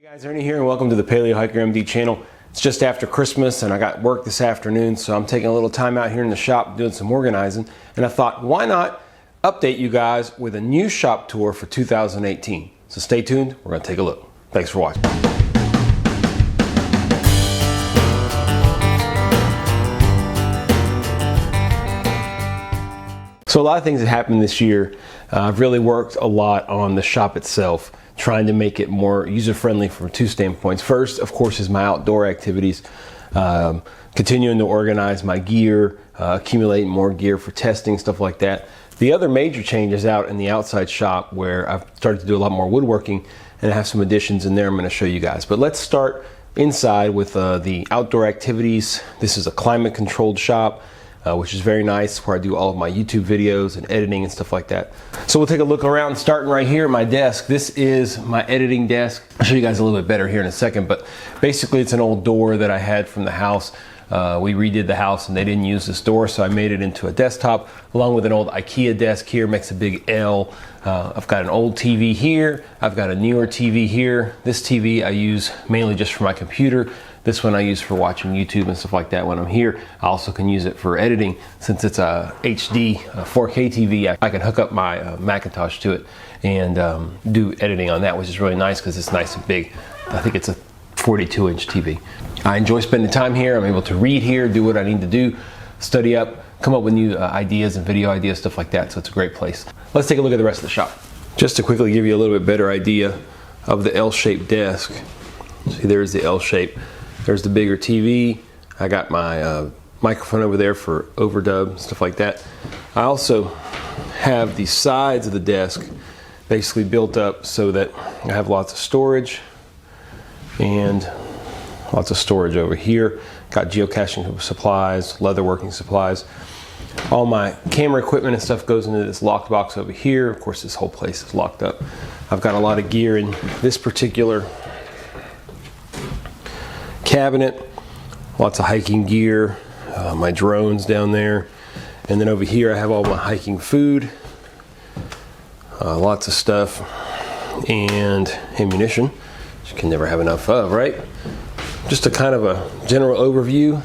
Hey guys, Ernie here and welcome to the Paleo Hiker MD channel. It's just after Christmas and I got work this afternoon, so I'm taking a little time out here in the shop doing some organizing, and I thought, why not update you guys with a new shop tour for 2018. So stay tuned, we're going to take a look. Thanks for watching. So a lot of things have happened this year. I've really worked a lot on the shop itself, trying to make it more user-friendly from two standpoints. First, of course, is my outdoor activities. Continuing to organize my gear, accumulating more gear for testing, stuff like that. The other major change is out in the outside shop where I've started to do a lot more woodworking and I have some additions in there I'm going to show you guys. But let's start inside with the outdoor activities. This is a climate controlled shop. Which is very nice, where I do all of my YouTube videos and editing and stuff like that. So we'll take a look around, starting right here at my desk. This is my editing desk. I'll show you guys a little bit better here in a second, but basically it's an old door that I had from the house. We redid the house and they didn't use this door, so I made it into a desktop along with an old IKEA desk here. Makes a big L. I've got an old TV here. I've got a newer TV here. This TV I use mainly just for my computer. This one I use for watching YouTube and stuff like that when I'm here. I also can use it for editing. Since it's a HD 4K TV, I can hook up my Macintosh to it and do editing on that, which is really nice because it's nice and big. I think it's a 42-inch TV. I enjoy spending time here. I'm able to read here, do what I need to do, study up, come up with new ideas and video ideas, stuff like that. So it's a greght place. Let's take a look at the rest of the shop. Just to quickly give you a little bit better idea of the L-shaped desk. See, there's the L shape. There's the bigger TV. I got my microphone over there for overdub, stuff like that. I also have the sides of the desk basically built up so that I have lots of storage and lots of storage over here. Got geocaching supplies, leatherworking supplies. All my camera equipment and stuff goes into this locked box over here. Of course, this whole place is locked up. I've got a lot of gear in this particular cabinet, lots of hiking gear, my drones down there, and then over here I have all my hiking food, lots of stuff, and ammunition, which you can never have enough of, right? Just a kind of a general overview.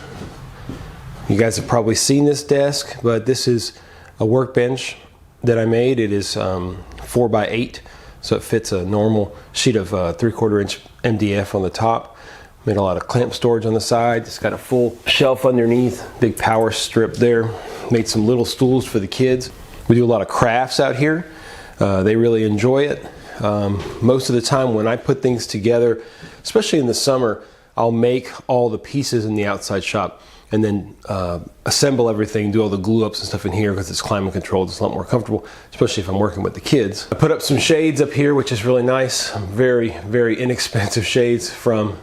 You guys have probably seen this desk, but this is a workbench that I made. It is 4x8, so it fits a normal sheet of 3/4 inch MDF on the top. Made a lot of clamp storage on the side. It's got a full shelf underneath, big power strip there. Made some little stools for the kids. We do a lot of crafts out here. They really enjoy it. Most of the time when I put things together, especially in the summer, I'll make all the pieces in the outside shop and then assemble everything, do all the glue ups and stuff in here because it's climate controlled. It's a lot more comfortable, especially if I'm working with the kids. I put up some shades up here, which is really nice. Very, very inexpensive shades from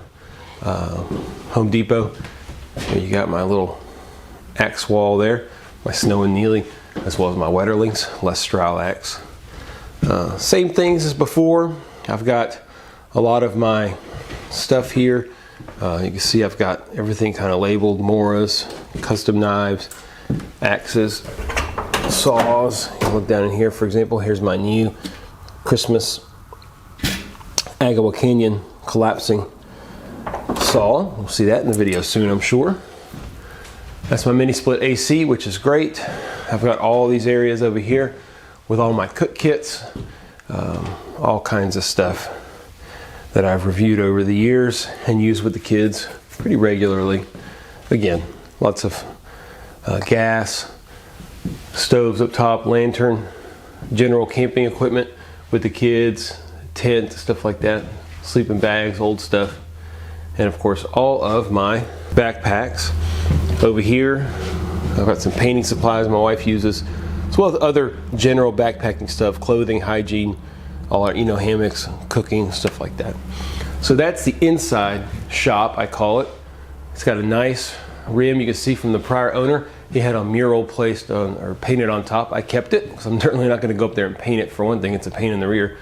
Home Depot. Here you got my little axe wall there, my Snow and Neely, as well as my Wetterlings, Les Stroud axe. Same things as before. I've got a lot of my stuff here. You can see I've got everything kind of labeled: Moras, custom knives, axes, saws. You look down in here, for example, here's my new Christmas Agawa Canyon collapsing saw. We'll see that in the video soon, I'm sure. That's my mini split AC, which is great. I've got all these areas over here with all my cook kits, all kinds of stuff that I've reviewed over the years and used with the kids pretty regularly. Again, lots of gas, stoves up top, lantern, general camping equipment with the kids, tent, stuff like that, sleeping bags, old stuff. And of course, all of my backpacks. Over here, I've got some painting supplies my wife uses, as well as other general backpacking stuff, clothing, hygiene, all our hammocks, cooking, stuff like that. So that's the inside shop, I call it. It's got a nice rim. You can see from the prior owner, he had a mural placed on or painted on top. I kept it because I'm certainly not going to go up there and paint it. For one thing, it's a pain in the rear.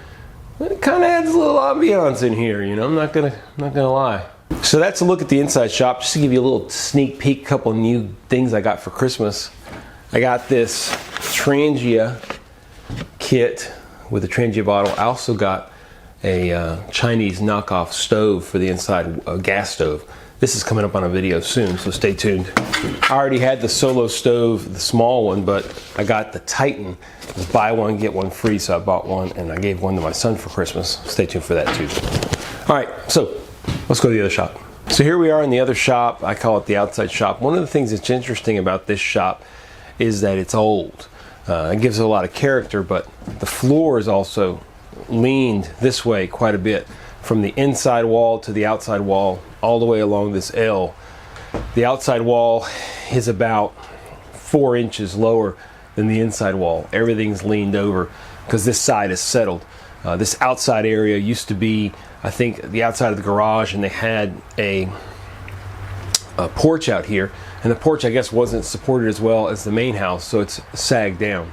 But it kind of adds a little ambiance in here, I'm not gonna lie. So that's a look at the inside shop, just to give you a little sneak peek, couple new things I got for Christmas. I got this Trangia kit with a Trangia bottle. I also got a Chinese knockoff stove for the inside, a gas stove. This is coming up on a video soon, so stay tuned. I already had the Solo stove, the small one, but I got the Titan. It was buy one, get one free, so I bought one, and I gave one to my son for Christmas. Stay tuned for that too. All right, so let's go to the other shop. So here we are in the other shop. I call it the outside shop. One of the things that's interesting about this shop is that it's old. It gives it a lot of character, but the floor is also leaned this way quite a bit, from the inside wall to the outside wall, all the way along this L. The outside wall is about 4 inches lower than the inside wall. Everything's leaned over because this side is settled. This outside area used to be, I think, the outside of the garage, and they had a porch out here, and the porch, I guess, wasn't supported as well as the main house, so it's sagged down.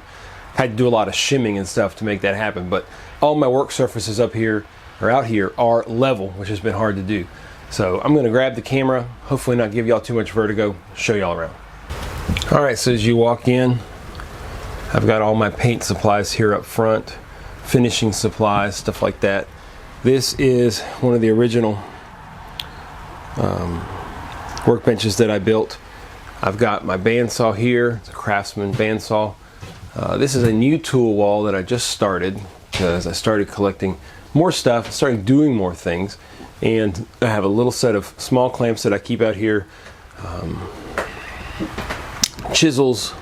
Had to do a lot of shimming and stuff to make that happen, but all my work surfaces up here or out here are level, which has been hard to do. So I'm going to grab the camera, hopefully not give y'all too much vertigo, show y'all around. All right, so as you walk in, I've got all my paint supplies here up front, finishing supplies, stuff like that. This is one of the original workbenches that I built. I've got my bandsaw here. It's a Craftsman bandsaw. This is a new tool wall that I just started because I started collecting more stuff, started doing more things, and I have a little set of small clamps that I keep out here, chisels,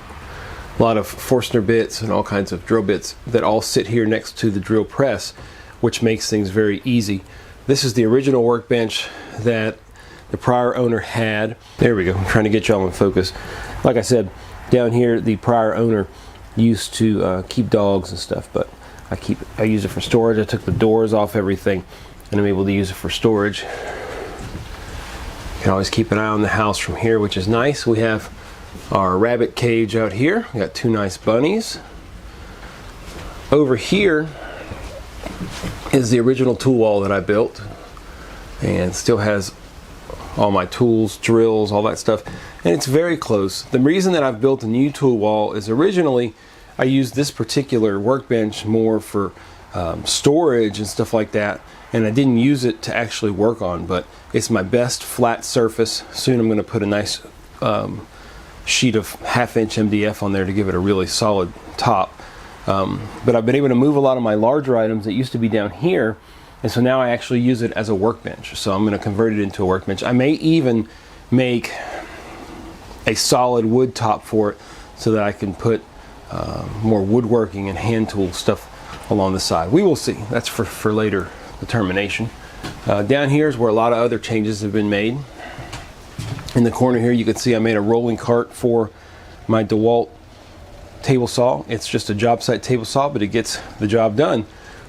a lot of Forstner bits and all kinds of drill bits that all sit here next to the drill press, which makes things very easy. This is the original workbench that the prior owner had. There we go, I'm trying to get y'all in focus. Like I said, down here the prior owner used to keep dogs and stuff, but I use it for storage. I took the doors off everything, and I'm able to use it for storage. You can always keep an eye on the house from here, which is nice. We have our rabbit cage out here. We got 2 nice bunnies. Over here is the original tool wall that I built, and still has all my tools, drills, all that stuff, and it's very close. The reason that I've built a new tool wall is originally I used this particular workbench more for storage and stuff like that, and I didn't use it to actually work on, but it's my best flat surface. Soon I'm going to put a nice sheet of 1/2 inch MDF on there to give it a really solid top. But I've been able to move a lot of my larger items that used to be down here, and so now I actually use it as a workbench. So I'm going to convert it into a workbench. I may even make a solid wood top for it so that I can put more woodworking and hand tool stuff along the side. We will see. That's for later determination. Down here is where a lot of other changes have been made. In the corner here you can see I made a rolling cart for my DeWalt table saw. It's just a job site table saw, but it gets the job done.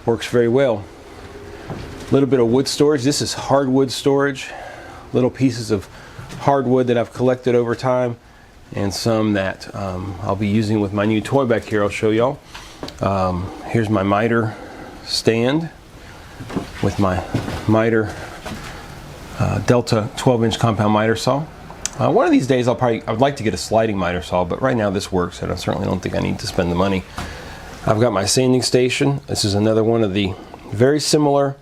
Works very well. A little bit of wood storage. This is hardwood storage. Little pieces of hardwood that I've collected over time, and some that I'll be using with my new toy back here. I'll show y'all. Here's my miter stand with my miter Delta 12-inch compound miter saw. One of these days I would like to get a sliding miter saw, but right now this works, and I certainly don't think I need to spend the money. I've got my sanding station. This is another one of the very similar,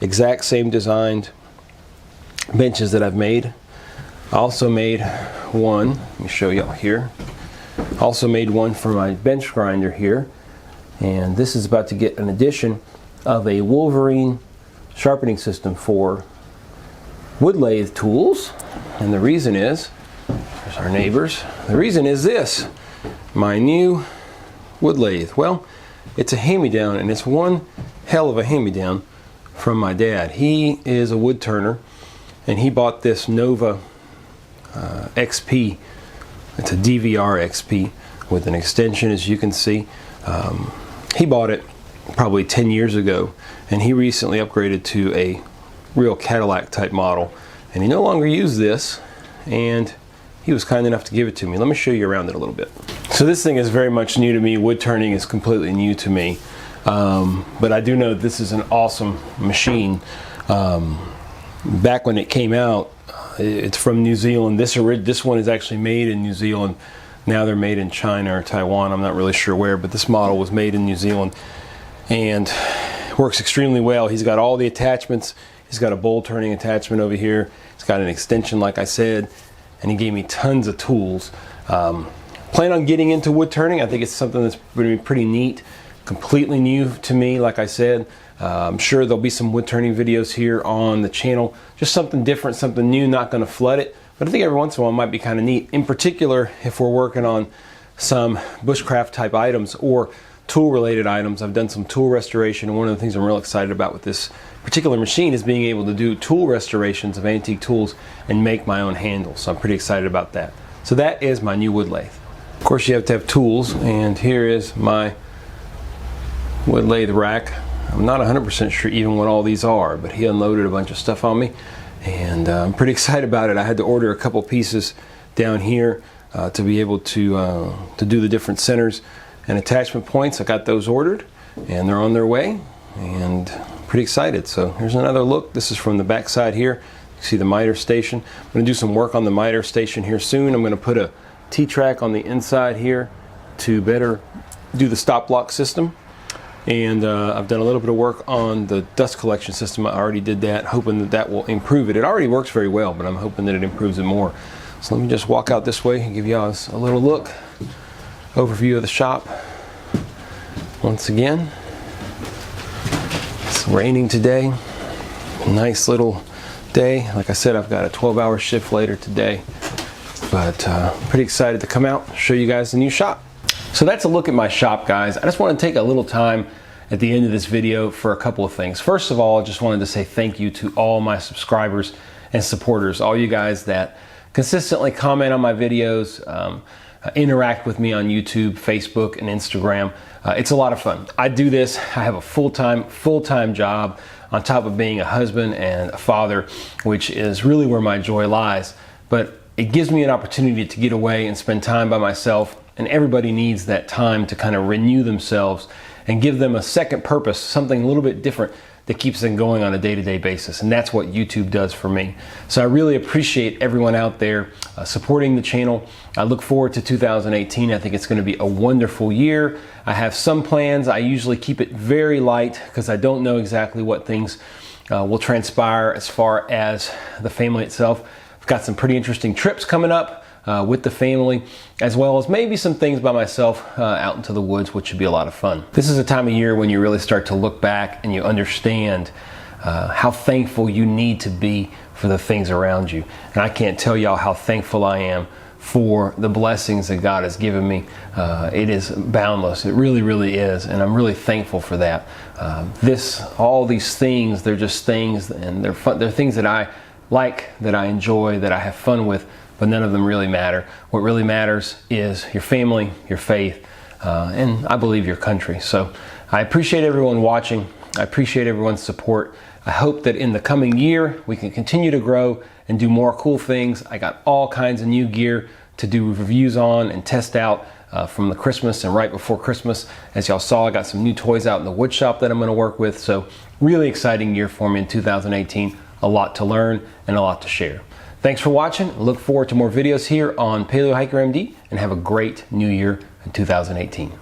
exact same designed benches that I've made. I also made one, let me show y'all here. Also made one for my bench grinder here, and this is about to get an addition of a Wolverine sharpening system for wood lathe tools. And the reason is, there's our neighbors, the reason is this, my new wood lathe. Well, it's a hand-me-down, and it's one hell of a hand-me-down from my dad. He is a wood turner, and he bought this Nova XP. It's a DVR XP with an extension, as you can see. He bought it probably 10 years ago, and he recently upgraded to a real Cadillac type model, and he no longer used this, and he was kind enough to give it to me. Let me show you around it a little bit. So this thing is very much new to me. Wood turning is completely new to me, but I do know this is an awesome machine. Back when it came out, it's from New Zealand. This one is actually made in New Zealand. Now they're made in China or Taiwan. I'm not really sure where, but this model was made in New Zealand. And works extremely well. He's got all the attachments. He's got a bowl turning attachment over here. He's got an extension, like I said, and he gave me tons of tools. Plan on getting into wood turning. I think it's something that's going to be pretty neat, completely new to me, like I said. I'm sure there'll be some wood turning videos here on the channel. Just something different, something new, not going to flood it. But I think every once in a while might be kind of neat. In particular, if we're working on some bushcraft type items or tool related items. I've done some tool restoration, and one of the things I'm real excited about with this particular machine is being able to do tool restorations of antique tools and make my own handles. So I'm pretty excited about that. So that is my new wood lathe. Of course, you have to have tools, and here is my wood lathe rack. I'm not 100% sure even what all these are, but he unloaded a bunch of stuff on me, and I'm pretty excited about it. I had to order a couple pieces down here to be able to do the different centers and attachment points. I got those ordered, and they're on their way, and pretty excited. So here's another look. This is from the back side here. You see the miter station. I'm going to do some work on the miter station here soon. I'm going to put a T-track on the inside here to better do the stop block system. And I've done a little bit of work on the dust collection system. I already did that, hoping that that will improve it. It already works very well, but I'm hoping that it improves it more. So let me just walk out this way and give you all a little look, overview of the shop. Once again, it's raining today. Nice little day. Like I said, I've got a 12-hour shift later today, but pretty excited to come out and show you guys the new shop. So that's a look at my shop, guys. I just want to take a little time at the end of this video for a couple of things. First of all, I just wanted to say thank you to all my subscribers and supporters, all you guys that consistently comment on my videos, interact with me on YouTube, Facebook, and Instagram. It's a lot of fun. I do this. I have a full-time job on top of being a husband and a father, which is really where my joy lies. But it gives me an opportunity to get away and spend time by myself, and everybody needs that time to kind of renew themselves and give them a second purpose, something a little bit different that keeps them going on a day-to-day basis, and that's what YouTube does for me. So I really appreciate everyone out there supporting the channel. I look forward to 2018. I think it's going to be a wonderful year. I have some plans. I usually keep it very light because I don't know exactly what things will transpire as far as the family itself. I've got some pretty interesting trips coming up with the family, as well as maybe some things by myself out into the woods, which should be a lot of fun. This is a time of year when you really start to look back and you understand how thankful you need to be for the things around you. And I can't tell y'all how thankful I am for the blessings that God has given me. It is boundless. It really, really is. And I'm really thankful for that. All these things, they're just things, and they're fun. They're things that I like, that I enjoy, that I have fun with, but none of them really matter. What really matters is your family, your faith, and I believe your country. So I appreciate everyone watching. I appreciate everyone's support. I hope that in the coming year we can continue to grow and do more cool things. I got all kinds of new gear to do reviews on and test out from the Christmas and right before Christmas. As y'all saw, I got some new toys out in the wood shop that I'm going to work with. So really exciting year for me in 2018. A lot to learn and a lot to share. Thanks for watching. Look forward to more videos here on Paleo Hiker MD, and have a great new year in 2018.